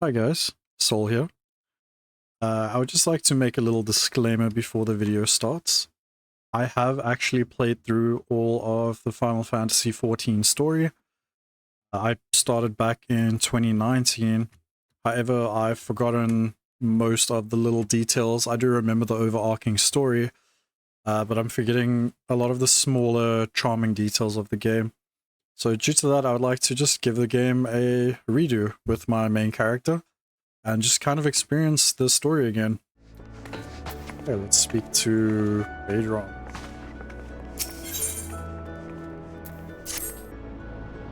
Hi guys, Sol here. I would just like to make a little disclaimer before the video starts. I have actually played through all of the Final Fantasy XIV story. I started back in 2019. However, I've forgotten most of the little details. I do remember the overarching story, but I'm forgetting a lot of the smaller, charming details of the game. So due to that, I would like to just give the game a redo with my main character and just kind of experience the story again. Okay, let's speak to Adron.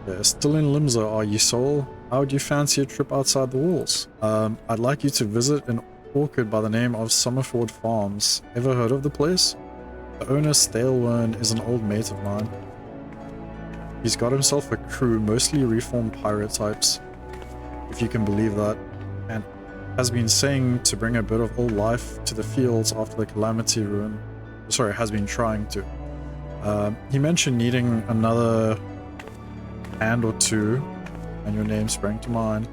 Yeah, still in Limsa, are you, Sol? How would you fancy a trip outside the walls? I'd like you to visit an orchard by the name of Summerford Farms. Ever heard of the place? The owner, Stalewern, is an old mate of mine. He's got himself a crew, mostly reformed pirate types, if you can believe that, and has been saying to bring a bit of old life to the fields after the Calamity ruin. Sorry, has been trying to. He mentioned needing another hand or two, and your name sprang to mind.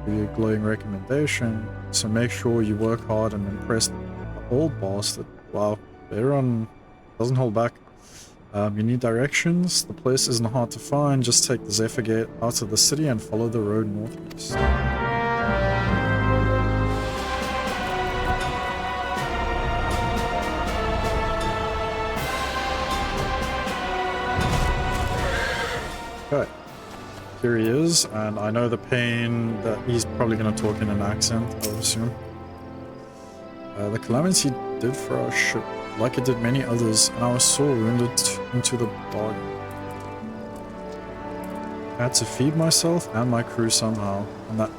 Give you a glowing recommendation, so make sure you work hard and impress the old bastard. Wow, Aaron doesn't hold back. You need directions. The place isn't hard to find. Just take the Zephyr Gate out of the city and follow the road northeast. Okay. Here he is, and I know the pain that he's probably going to talk in an accent, I would assume. The Calamity did for our ship, like it did many others, and I was sore wounded into the bargain. I had to feed myself and my crew somehow, and that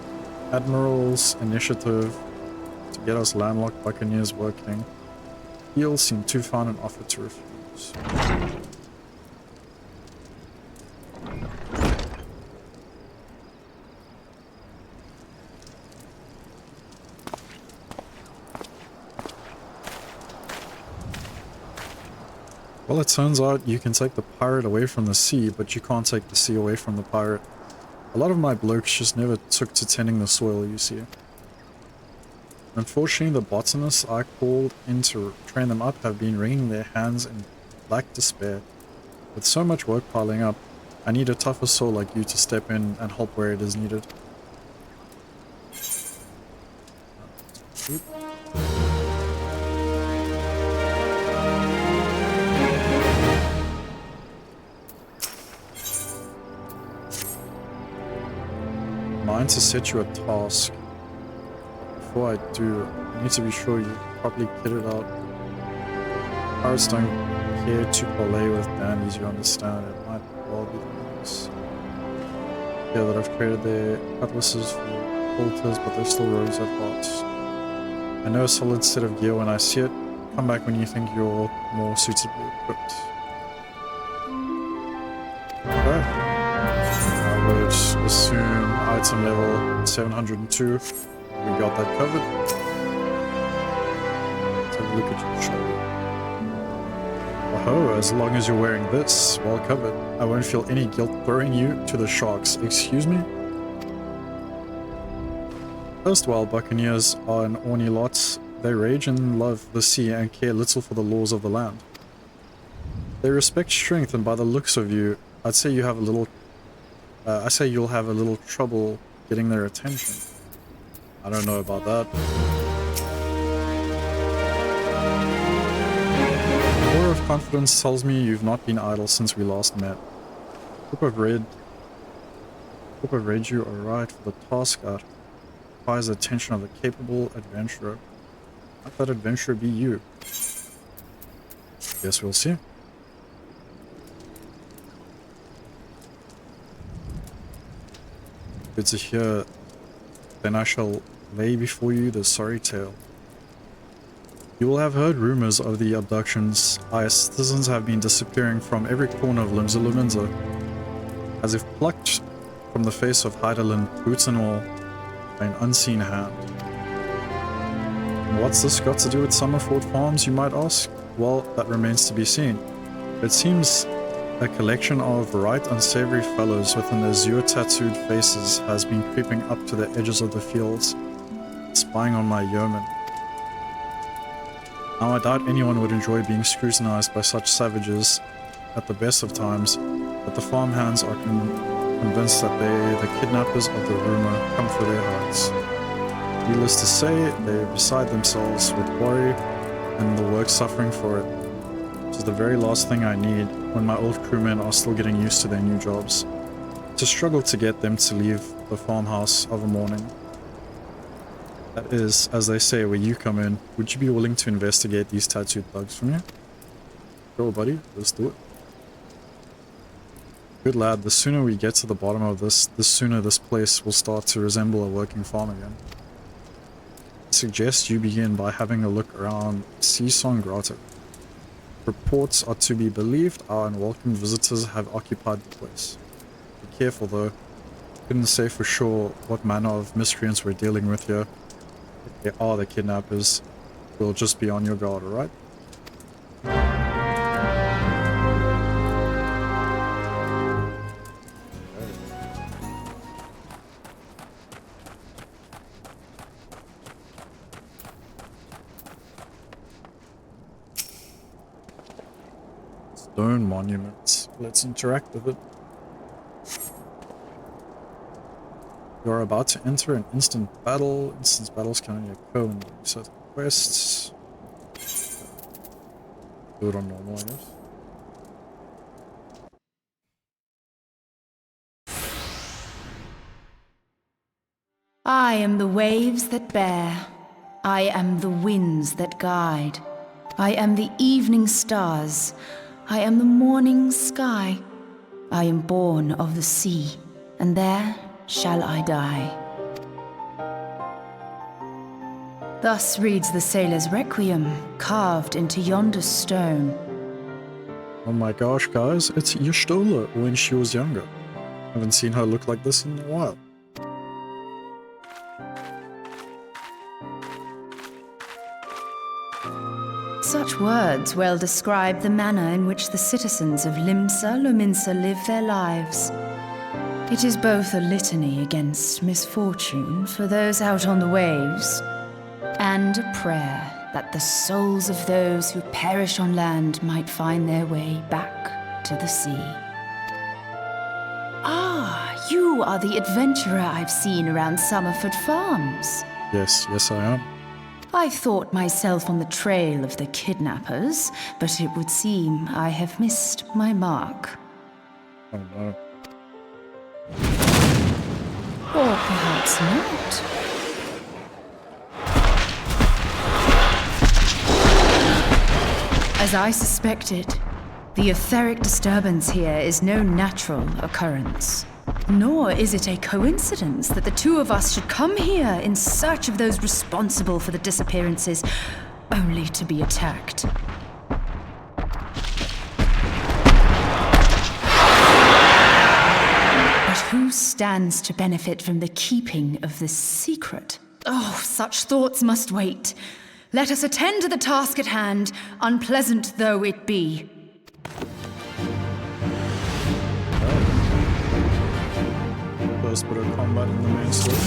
Admiral's initiative to get us landlocked buccaneers working, deal seemed too fine an offer to refuse. Well, it turns out you can take the pirate away from the sea, but you can't take the sea away from the pirate. A lot of my blokes just never took to tending the soil, you see. Unfortunately, the botanists I called in to train them up have been wringing their hands in black despair. With so much work piling up, I need a tougher soul like you to step in and help where it is needed. Oop. Mine to set you a task. Before I do, I need to be sure you properly kit it out. Pirates don't care to parlay with dandies, you understand. It might well be the case. Yeah, that I've created their cutlasses for bolters, but they're still rogues at heart. I know a solid set of gear when I see it. Come back when you think you're more suitably equipped. Okay. I would assume item level 702. We got that covered. Take a look at your shoulder. Oh, as long as you're wearing this, well covered. I won't feel any guilt throwing you to the sharks. Excuse me? Erstwhile buccaneers are an orny lot. They rage and love the sea and care little for the laws of the land. They respect strength, and by the looks of you, I'd say you have a little I say you'll have a little trouble getting their attention. I don't know about that. The aura of confidence tells me you've not been idle since we last met. Hope I've read you aright for the task that requires the attention of a capable adventurer. Let that adventurer be you. Guess we'll see. Good to hear. Then I shall lay before you the sorry tale. You will have heard rumors of the abductions. Our citizens have been disappearing from every corner of Limsa, as if plucked from the face of Heidelin, boots and all, by an unseen hand. And what's this got to do with Summerford Farms, you might ask? Well, that remains to be seen. It seems A collection of right unsavory fellows with an azure tattooed faces has been creeping up to the edges of the fields, spying on my yeomen. Now I doubt anyone would enjoy being scrutinized by such savages at the best of times, but the farmhands are convinced that the kidnappers of the rumor come for their hides. Needless to say, they're beside themselves with worry and the work suffering for it. Which is the very last thing I need when my old crewmen are still getting used to their new jobs. To struggle to get them to leave the farmhouse of a morning. That is, as they say, where you come in. Would you be willing to investigate these tattooed thugs for me? Sure, buddy. Let's do it. Good lad, the sooner we get to the bottom of this, the sooner this place will start to resemble a working farm again. I suggest you begin by having a look around Seasong Grotto. Reports are to be believed, our unwelcome visitors have occupied the place. Be careful though. Couldn't say for sure what manner of miscreants we're dealing with here. If they are the kidnappers, we'll just be on your guard, alright? Stone monument. Let's interact with it. You're about to enter an instant battle. Instance battles can only occur when doing certain quests. Do it on normal, I guess. I am the waves that bear. I am the winds that guide. I am the evening stars. I am the morning sky. I am born of the sea, and there shall I die. Thus reads the sailor's requiem, carved into yonder stone. Oh my gosh, guys, it's Y'shtola when she was younger. Haven't seen her look like this in a while. Such words well describe the manner in which the citizens of Limsa Lominsa live their lives. It is both a litany against misfortune for those out on the waves, and a prayer that the souls of those who perish on land might find their way back to the sea. Ah, you are the adventurer I've seen around Summerford Farms. Yes, I am. I thought myself on the trail of the kidnappers, but it would seem I have missed my mark. Oh no. Or perhaps not. As I suspected, the etheric disturbance here is no natural occurrence. Nor is it a coincidence that the two of us should come here in search of those responsible for the disappearances, only to be attacked. But who stands to benefit from the keeping of this secret? Oh, such thoughts must wait. Let us attend to the task at hand, unpleasant though it be. First bit of combat in the main story.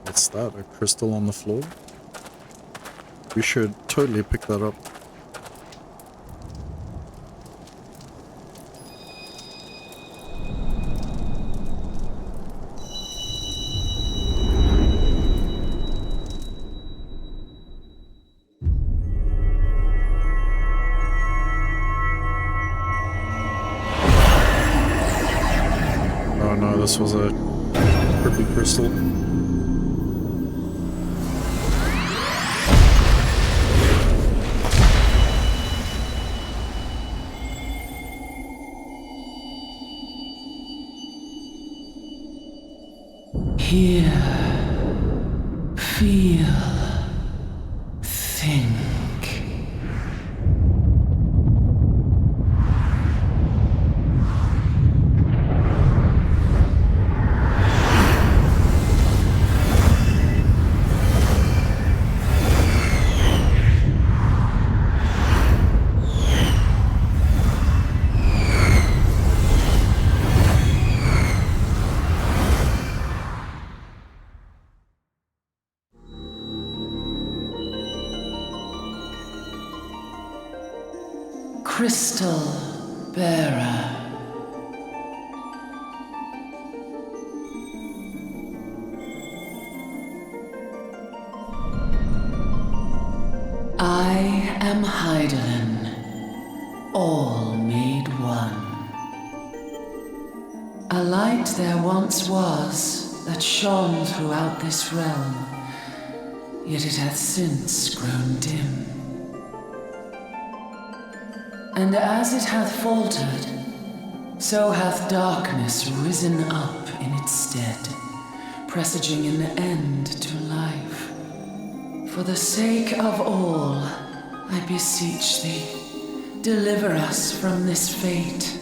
What's that? A crystal on the floor? We should totally pick that up. Oh no, this was a trippy crystal. Hear, feel, think. Crystal bearer. I am Heidelin, all made one. A light there once was that shone throughout this realm, yet it hath since grown dim. And as it hath faltered, so hath darkness risen up in its stead, presaging an end to life. For the sake of all, I beseech thee, deliver us from this fate.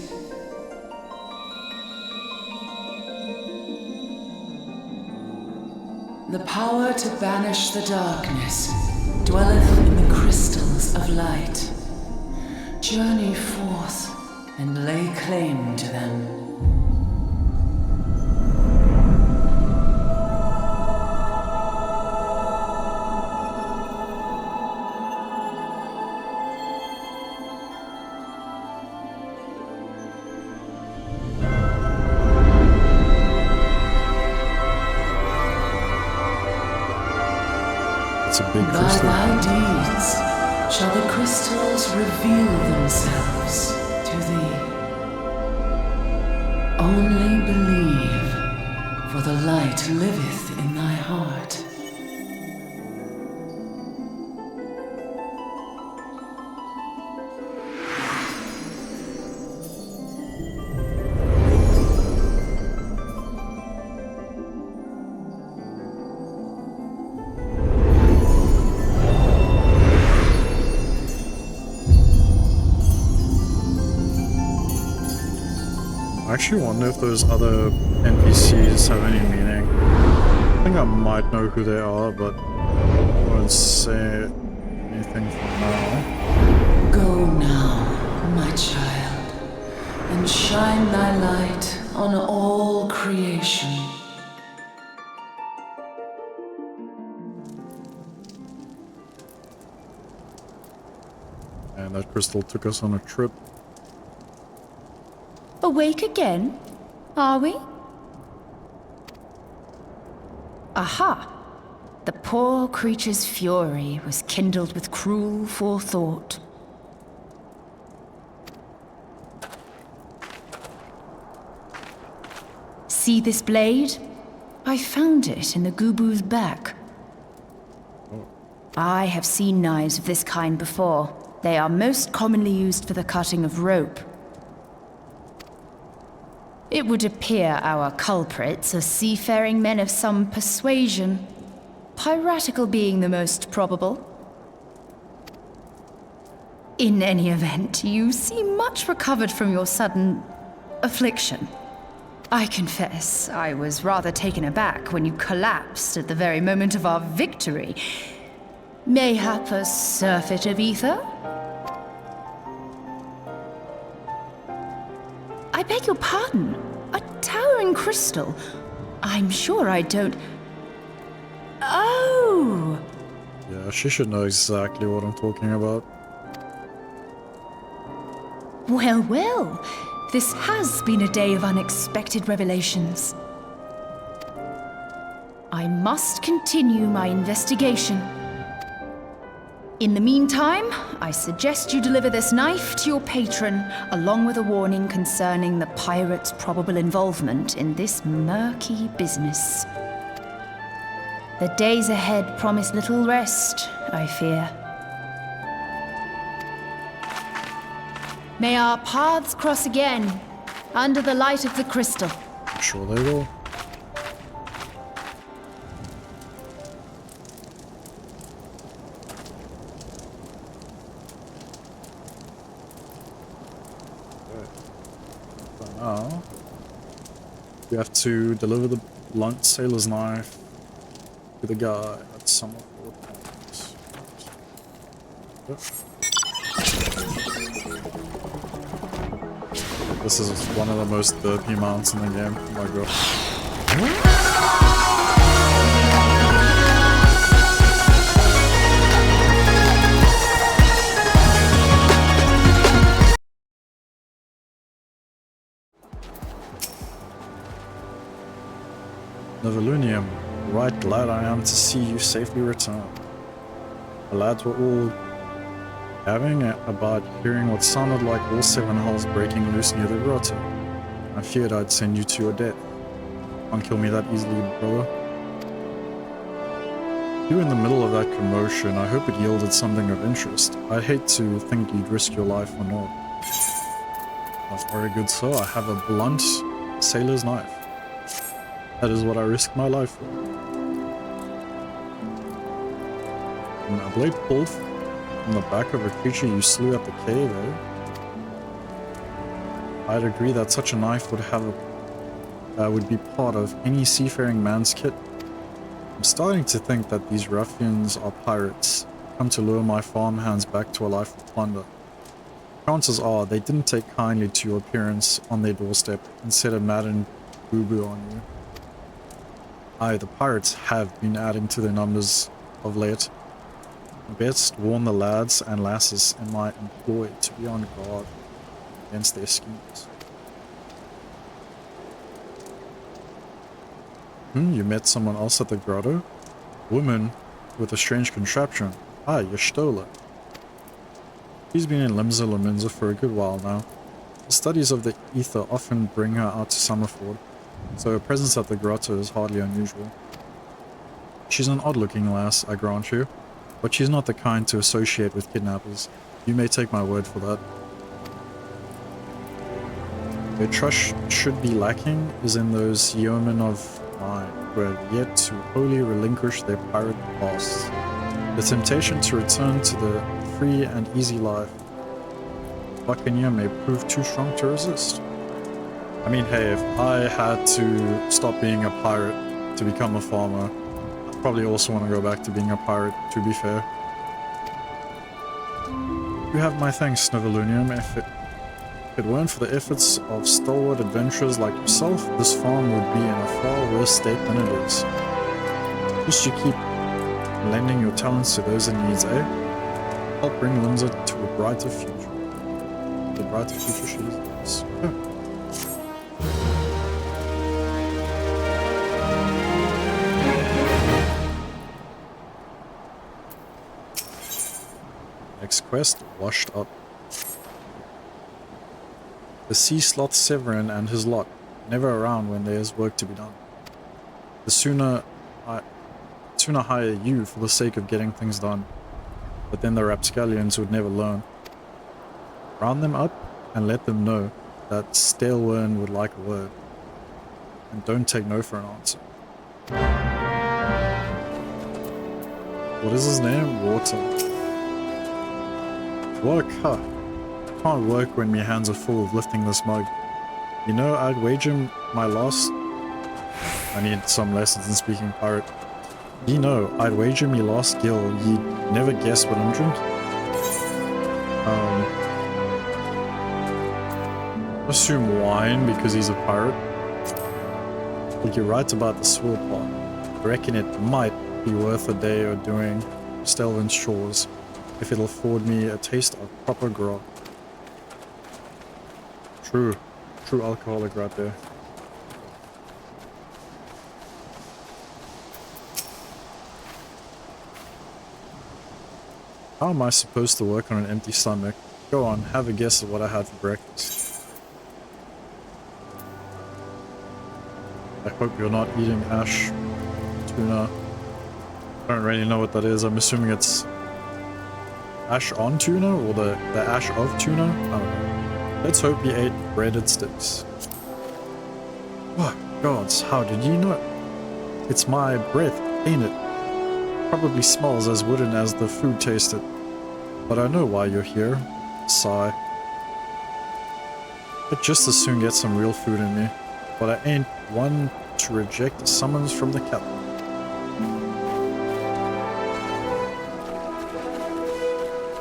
The power to banish the darkness dwelleth in the crystals of light. Journey forth and lay claim to them. It's a big By crystal. thy deeds shall the crystals reveal themselves to thee. Only believe, for the light liveth in thy heart. I actually wonder if those other NPCs have any meaning. I think I might know who they are, but I won't say anything for now. Go now, my child, and shine thy light on all creation. And that crystal took us on a trip. Awake again? Are we? Aha! The poor creature's fury was kindled with cruel forethought. See this blade? I found it in the Gubu's back. I have seen knives of this kind before. They are most commonly used for the cutting of rope. It would appear our culprits are seafaring men of some persuasion, piratical being the most probable. In any event, you seem much recovered from your sudden affliction. I confess, I was rather taken aback when you collapsed at the very moment of our victory. Mayhap a surfeit of ether? I beg your pardon. A towering crystal. I'm sure I don't... Yeah, she should know exactly what I'm talking about. Well, well, this has been a day of unexpected revelations. I must continue my investigation. In the meantime, I suggest you deliver this knife to your patron, along with a warning concerning the pirate's probable involvement in this murky business. The days ahead promise little rest, I fear. May our paths cross again, under the light of the crystal. I'm sure they will. Now, you have to deliver the blunt sailor's knife to the guy at Summerford Farms. Yep. This is one of the most derpy mounts in the game. Oh my god. Neverlunium, right glad I am to see you safely return. The lads were all having about hearing what sounded like all seven hulls breaking loose near the grotto. I feared I'd send you to your death. Can't kill me that easily, brother. You were in the middle of that commotion. I hope it yielded something of interest. I'd hate to think you'd risk your life for naught. That's very good, sir. I have a blunt sailor's knife. That is what I risked my life for. And a blade pulled from the back of a creature you slew at the cave, eh? I'd agree that such a knife would be part of any seafaring man's kit. I'm starting to think that these ruffians are pirates, come to lure my farmhands back to a life of plunder. Chances are they didn't take kindly to your appearance on their doorstep and set a maddened boo-boo on you. Aye, the pirates have been adding to their numbers of late. Best warn the lads and lasses in my employ to be on guard against their schemes. You met someone else at the grotto? Woman with a strange contraption. Ah, Yestola. She's been in Limsa Lominsa for a good while now. The studies of the ether often bring her out to Summerford, so her presence at the grotto is hardly unusual. She's an odd-looking lass, I grant you, but she's not the kind to associate with kidnappers. You may take my word for that. Where trust should be lacking is in those yeomen of mine who have yet to wholly relinquish their pirate pasts. The temptation to return to the free and easy life, Buccaneer may prove too strong to resist. I mean, hey, if I had to stop being a pirate to become a farmer, I'd probably also want to go back to being a pirate, to be fair. You have my thanks, Neverlunium. If it weren't for the efforts of stalwart adventurers like yourself, this farm would be in a far worse state than it is. Just you keep lending your talents to those in need, eh? Help bring Limsa to a brighter future. The brighter future she is. Yeah. Next quest, washed up. The sea sloth Severin and his lot, never around when there's work to be done. The sooner hire you for the sake of getting things done, but then the rapscallions would never learn. Round them up and let them know that Stalewern would like a word, and don't take no for an answer. What is his name? Water. Work, huh? Can't work when my hands are full of lifting this mug. You know, I'd wager my last... I need some lessons in speaking pirate. You know, I'd wager me last gill you'd never guess what I'm drinking. Assume wine because he's a pirate. But you're right about the sword part. I reckon it might be worth a day or doing Stelvin's shores if it'll afford me a taste of proper grog. True alcoholic right there. How am I supposed to work on an empty stomach? Go on, have a guess at what I had for breakfast. I hope you're not eating ash tuna. I don't really know what that is. I'm assuming it's ash on tuna or the ash of tuna? I don't know. Let's hope he ate breaded sticks. What gods, how did you know? It's my breath, ain't it? Probably smells as wooden as the food tasted. But I know why you're here. Sigh. I'd just as soon get some real food in me. But I ain't one to reject a summons from the captain.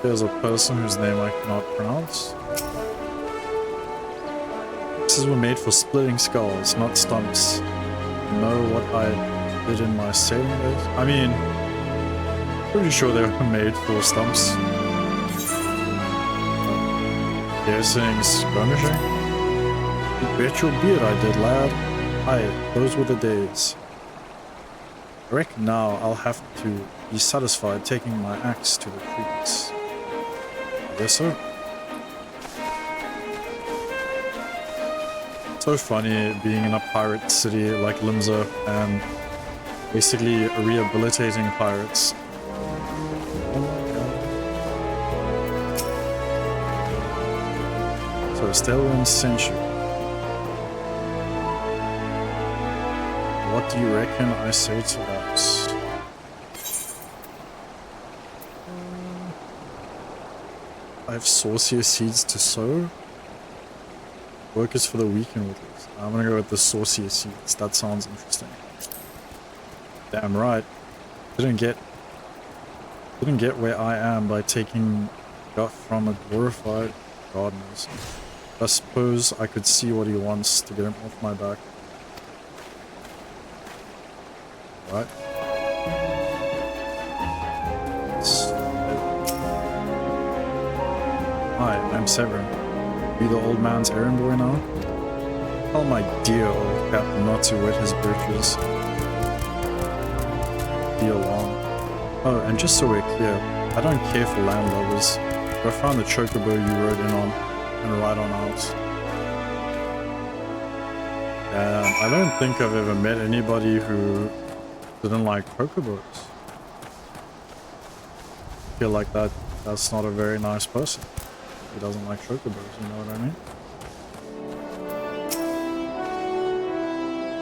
There's a person whose name I cannot pronounce. Axes were made for splitting skulls, not stumps. Know what I did in my sailing days? I mean, pretty sure they were made for stumps. Guessing skirmishing? You bet your beard I did, lad. Aye, those were the days. I reckon now I'll have to be satisfied taking my axe to the creeks. I guess so. So funny being in a pirate city like Limsa and basically rehabilitating pirates. So Stelvin sent you. What do you reckon I say to that? I have saucier seeds to sow. Workers for the weekend with this. I'm gonna go with the saucier seeds. That sounds interesting. Damn right. Didn't get where I am by taking gut from a glorified gardeners. I suppose I could see what he wants to get him off my back. Right. Hi, I'm Severin. Be the old man's errand boy now? Tell my dear old captain not to wet his britches. Be along. Oh, and just so we're clear, I don't care for landlubbers, but I found the chocobo you rode in on, and ride on out. I don't think I've ever met anybody who didn't like chocobos. I feel like that's not a very nice person. He doesn't like chocobos, you know what I mean?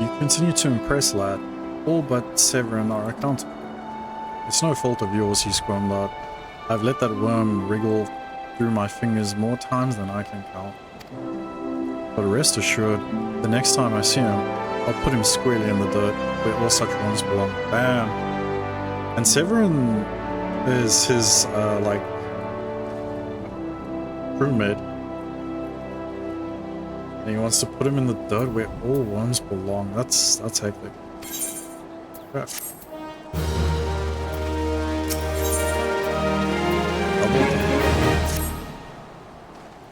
You continue to impress, lad. All but Severin are accountable. It's no fault of yours, he squirmed out. I've let that worm wriggle through my fingers more times than I can count. But rest assured, the next time I see him, I'll put him squarely in the dirt where all such ones belong. Bam! And Severin is his, like, crewmate. And he wants to put him in the dirt where all worms belong. That's hectic. Crap.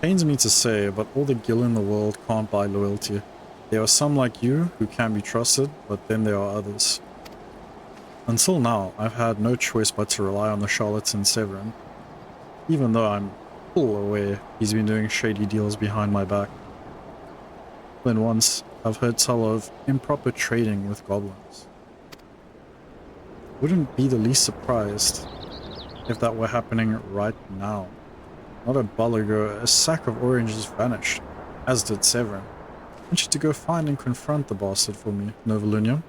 Pains me to say, but all the gil in the world can't buy loyalty. There are some like you who can be trusted, but then there are others. Until now, I've had no choice but to rely on the charlatan Severin, even though I'm full aware he's been doing shady deals behind my back. Then once, I've heard tell of improper trading with goblins. Wouldn't be the least surprised if that were happening right now. Not a while ago, a sack of oranges vanished, as did Severin. I want you to go find and confront the bastard for me, Novolunium.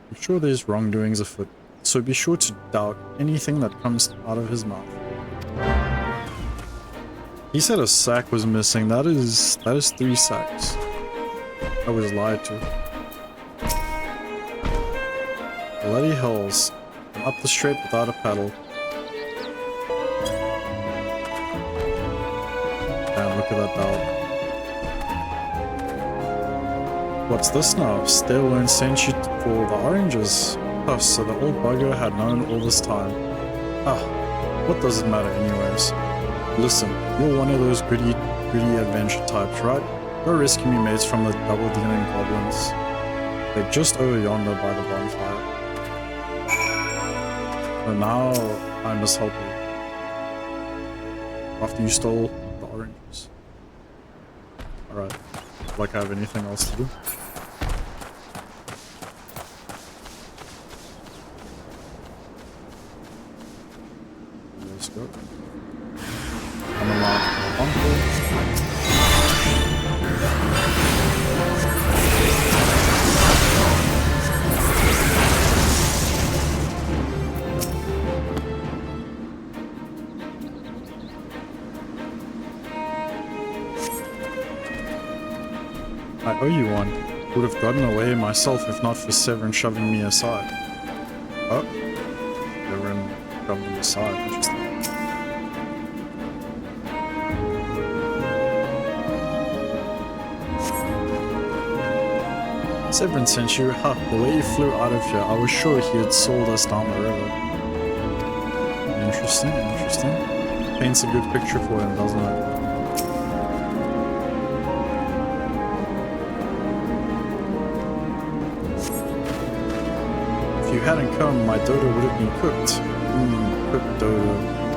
I'm sure there's wrongdoings afoot, so be sure to doubt anything that comes out of his mouth. He said a sack was missing. That is 3 sacks. I was lied to. Bloody hells. I'm up the strait without a paddle. Damn, look at that dog. What's this now? Stelvin sent you for the oranges. Oh, so the old bugger had known all this time. Ah, what does it matter anyways? Listen, you're one of those goody adventure types, right? Go rescue me mates from the double-dealing goblins. They're just over yonder by the bonfire. So now I must help you. After you stole the oranges. Alright. Like I have anything else to do? Let's go. Unlock uncle. I owe you one. Would have gotten away myself if not for Severin shoving me aside. Oh. Severin shoved me aside. Interesting. Severin sent you? Ha, the way you flew out of here, I was sure he had sold us down the river. Interesting, interesting. Paints a good picture for him, doesn't it? If you hadn't come, my dodo would have been cooked. Cooked dodo.